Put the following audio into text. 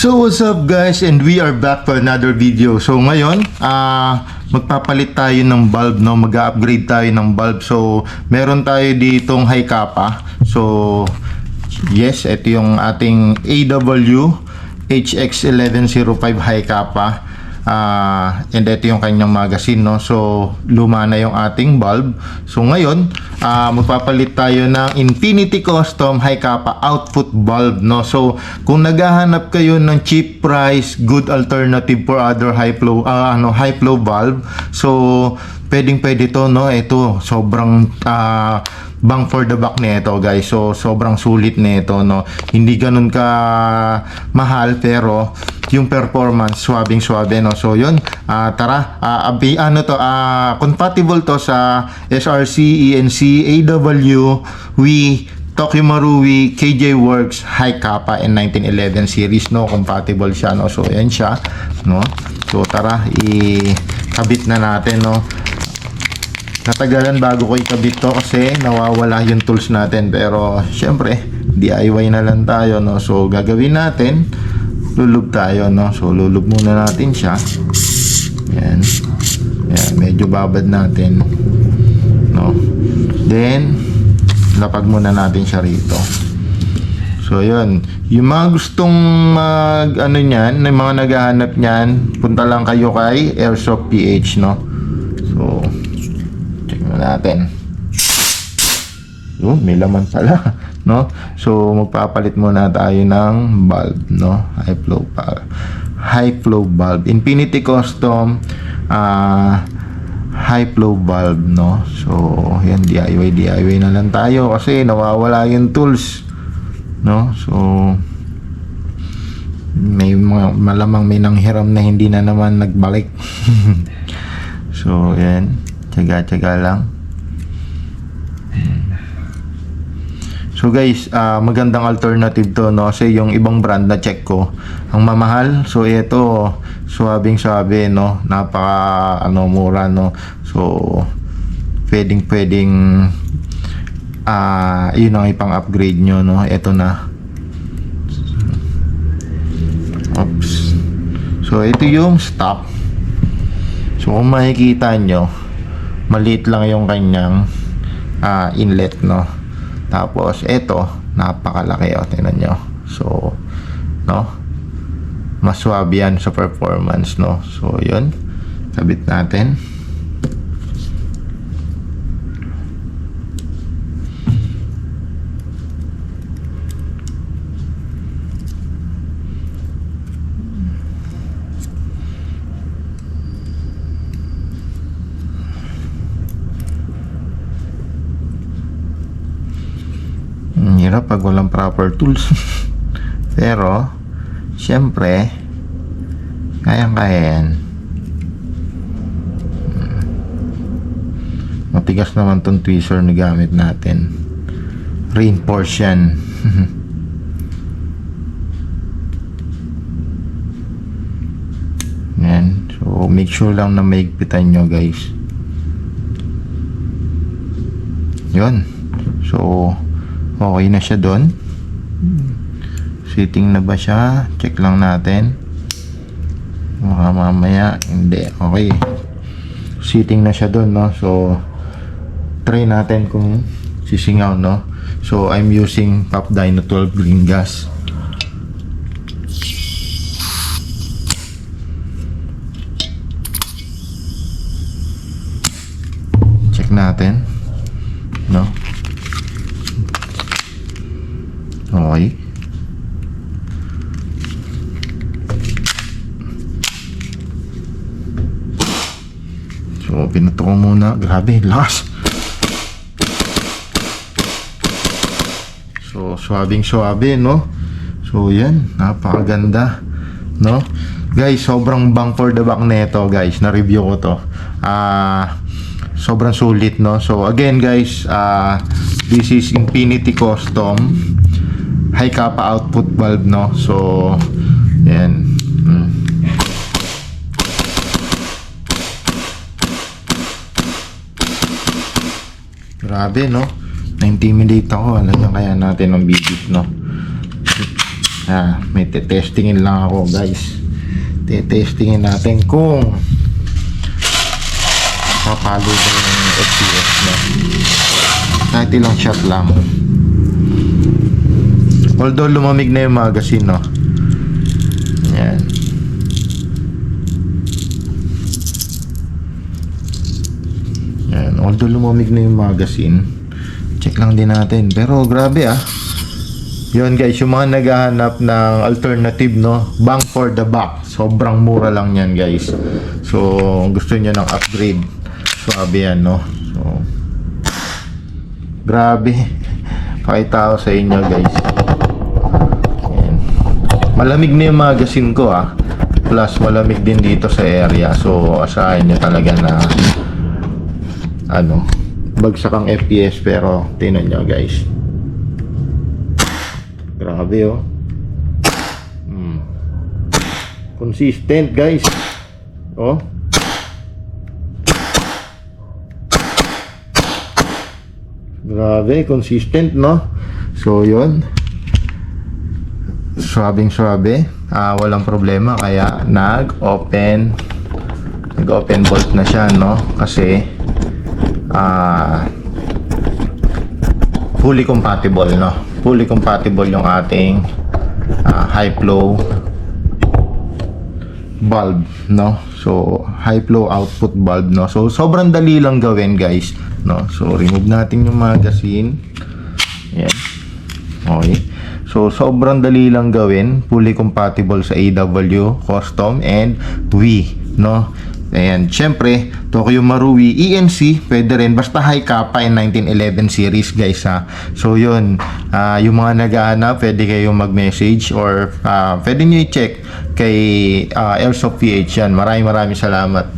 So what's up guys, and we are back for another video. So ngayon, magpapalit tayo ng bulb, no? Mag-upgrade tayo ng bulb. So meron tayo ditong high kappa. So yes, ito yung ating AW HX1105 high kappa. And ito yung kanyang magazine, no? So luma na yung ating bulb. So ngayon, magpapalit tayo ng Infinity Custom high kappa output bulb, no? So kung naghahanap kayo ng cheap price, good alternative for other high flow bulb, so pwede to, no? Ito sobrang bang for the buck nito, guys. So sobrang sulit nito, no? Hindi ganun ka mahal, pero yung performance swabing-swabe, no? So yun, tara, compatible to sa SRC, ENC, AW, Wii, Tokyo Marui, KJ Works, High Kappa, and 1911 series, no? Compatible siya, no? So yan siya, no? So tara, ikabit na natin, no? Natagalan bago ko ikabit to kasi nawawala yung tools natin, pero syempre DIY na lang tayo, no? So gagawin natin, lulub tayo, no? So lulub muna natin siya. Yan. Yan, medyo babad natin, no? Then lapag muna natin siya rito. So yun, yung mga gustong niyan, yung mga naghahanap niyan, punta lang kayo kay Airsoft PH, no? So check natin. May laman pala, no? So magpapalit muna tayo ng bulb, no? High flow bulb, Infinity Custom high flow bulb, no? So yan, DIY na lang tayo kasi nawawala yung tools, no? So may malamang may nanghiram na hindi na naman nagbalik. So yan, tiyaga lang. So guys, magandang alternative to, no? Kasi yung ibang brand na check ko, ang mamahal. So ito, swabing-swabe, no? Napaka mura, no? So pwedeng yun ang ipang-upgrade nyo, no? Ito na. Oops. So ito yung stock. So kung makikita nyo, maliit lang yung kanyang inlet, no? Tapos ito, napakalaki, tingnan nyo. So no, mas swabe yan sa performance, no? So yun, kabit natin. Hirap pag walang proper tools. Pero syempre kayang-kaya yan. Matigas naman tong tweezer na gamit natin. Reinforce yan. Yan. So make sure lang na maigpitan nyo, guys. Yun. So okay na siya doon. Sitting na ba siya? Check lang natin. Mamaya hindi. Okay, sitting na siya doon, no? So try natin kung sisingaw, no? So I'm using Pop Dino 12 green gas. Check natin, no? Okay. So pinato ko muna. Grabe, lakas. So swabing-swabe, no? So yan, napakaganda, no? Guys, sobrang bang for the buck nito, guys. Na-review ko to. Sobrang sulit, no? So again, guys, this is Infinity Custom high kappa output bulb, no? So yan. Grabe, no? Na-intimidate ako. Alam niyo, kaya natin ang bigit, no? May testingin lang ako guys. Testingin natin kung papalo ba yung FPS na. Kahit ilang shot lang. Although lumamig na yung magazine, no? Yan. Yan. Although lumamig na yung magazine, check lang din natin. Pero grabe yun guys, yung mga naghahanap ng alternative, no? Bang for the buck. Sobrang mura lang yan guys. So, gusto nyo ng upgrade. Swabe yan, no? So, grabe. Pakita ko sa inyo guys. Yan. Malamig na yung magazine ko Plus, malamig din dito sa area. So, asahin nyo talaga na bagsak ang FPS. Pero, tingnan nyo guys. Grabe consistent guys. Grabe, consistent, no? So yun, swabing walang problema. Kaya nag-open bolt na siya, no? Kasi fully compatible, no? Fully compatible yung ating high flow bulb, no? So high flow output bulb, no? So sobrang dali lang gawin guys, no? So remove natin yung magazine. Yan. Okay. So sobrang dali lang gawin, fully compatible sa AW, custom and Wii, no? Ayan, syempre, Tokyo Marui ENC, pwede rin, basta high kappa and 1911 series guys So yun, yung mga nag-aanap, pwede kayong mag-message or pwede nyo i-check kay Airsoft PH yan. Maraming salamat.